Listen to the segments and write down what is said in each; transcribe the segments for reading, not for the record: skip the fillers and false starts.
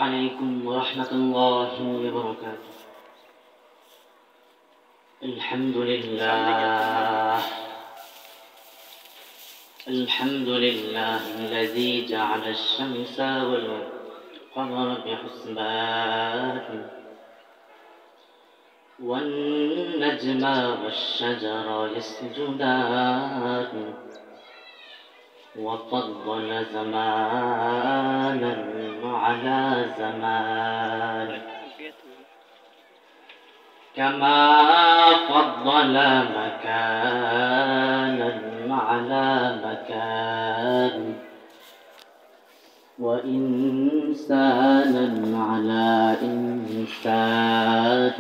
عليكم ورحمة الله وبركاته. الحمد لله الذي جعل الشمس والقمر بحسبان والنجم والشجر يسجدان وفضل زمانا على زمان كما فضل مكانا على مكان وإنسانا على إنسان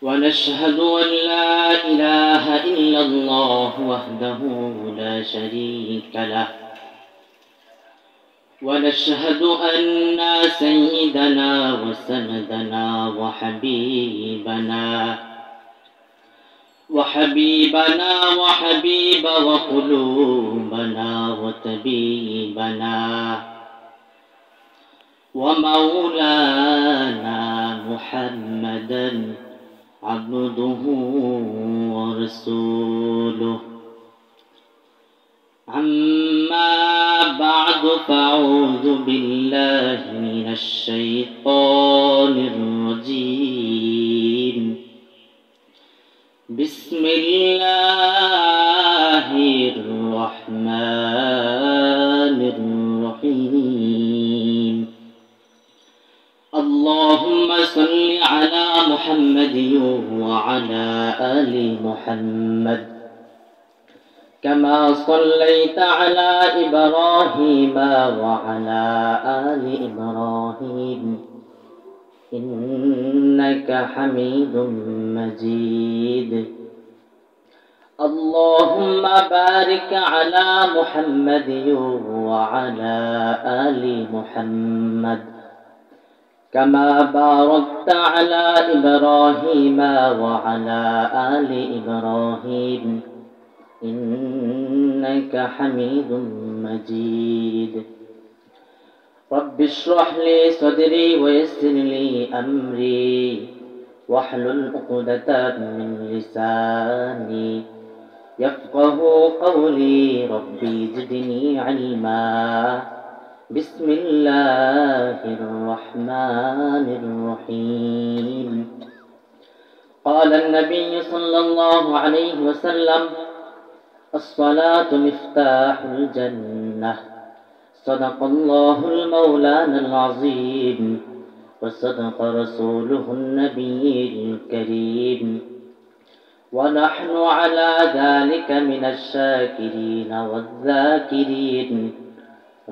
ونشهد أن لا إله إلا الله وحده لا شريك له ونشهد أن سيدنا وسندنا وحبيب وقلوبنا وطبيبنا ومولانا محمدا عبده ورسوله. أما بعد فأعوذ بالله من الشيطان الرجيم. بسم الله الرحمن الرحيم. اللهم صل على محمد وعلى آل محمد كما صليت على إبراهيم وعلى آل إبراهيم إنك حميد مجيد. اللهم بارك على محمد وعلى آل محمد كما باركت على إبراهيم وعلى آل إبراهيم إنك حميد مجيد. رب اشرح لي صدري ويسر لي أمري واحلل عقدة من لساني يفقه قولي. ربي زدني علما. بسم الله الرحمن الرحيم. قال النبي صلى الله عليه وسلم: الصلاة مفتاح الجنة. صدق الله المولانا العظيم وصدق رسوله النبي الكريم ونحن على ذلك من الشاكرين والذاكرين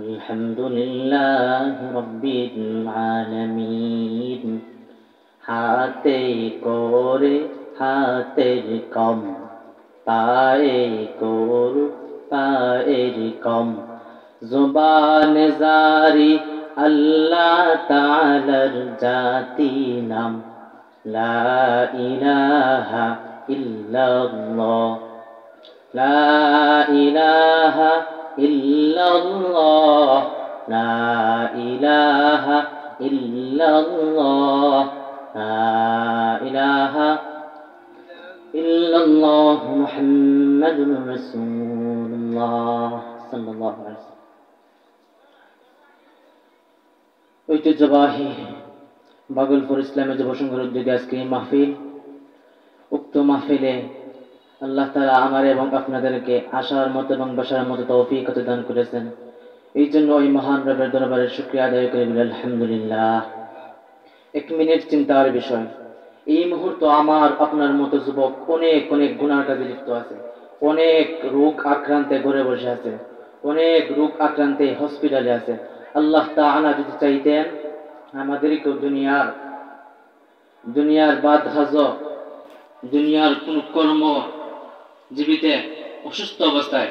الحمد لله رب العالمين. হাতে করে হাতের কম, পায়ে কর পায়ের কম, জবান জারি আল্লাহ তাআলার জাতি নাম। লা ইলাহা ইল্লাল্লাহ লা ইলাহা ইল্লাল্লাহ লা ইলাহা ইল্লাল্লাহ লা ইলাহা ইল্লাল্লাহ মুহাম্মাদুর রাসূলুল্লাহ সাল্লাল্লাহু আলাইহি ওয়াসাল্লাম। ঐতিহ্যবাহী ভাগলপুর ইসলামী যুব সংঘের উদ্যোগে আজকে এই মাহফিল। উক্ত মাহফিলে আল্লাহ তাআলা আমার এবং আপনাদেরকে আসার মতো এবং বসার মতো তৌফিক দান করেছেন। এই জন্য ওই মহান রবের দরবারে শুকরিয়া আদায় করি বলি আলহামদুলিল্লাহ। 1 মিনিট চিন্তার বিষয়, এই মুহূর্ত আমার আপনার মতো যুবক অনেক অনেক গুনার কাজে লিপ্ত আছে, অনেক রোগ আক্রান্তে ঘরে বসে আছে, অনেক রোগ আক্রান্তে হসপিটালে আছে। আল্লাহ তাআলা যদি চাইতেন আমাদেরকে দুনিয়ার বাদ হাজর, দুনিয়ার কোন কর্ম জীবিতে অসুস্থ অবস্থায়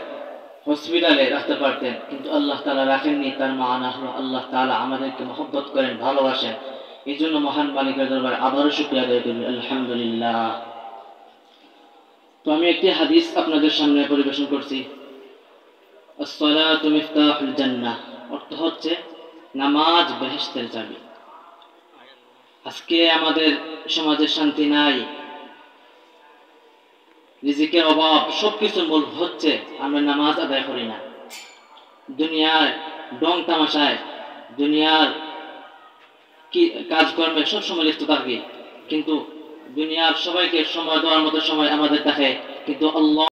হসপিটালে রাখতে পারতেন, কিন্তু আল্লাহ তাআলা রাখেননি। তার মানা হলো আল্লাহ তাআলা আমাদেরকে মহব্বত করেন, ভালোবাসেন। এই জন্য মহান মালিকের দরবারে আবারও শুকরিয়া আদায় করি আলহামদুলিল্লাহ। তো আমি একটি হাদিস আপনাদের সামনে পরিবেশন করছি। আসসালাতু মিফতাহুল জান্নাহ, অর্থ হচ্ছে নামাজ বেহেশতের চাবি। আজকে আমাদের সমাজে শান্তি নাই, রিজিকের অভাব, সবকিছুর মূল হচ্ছে আমরা নামাজ আদায় করি না। দুনিয়ার ডং তামাশায়, দুনিয়ার কি কাজকর্মে সব সময় লিপ্ত থাকি, কিন্তু দুনিয়ার সবাইকে সময় দেওয়ার মতো সময় আমাদের থাকে, কিন্তু আল্লাহ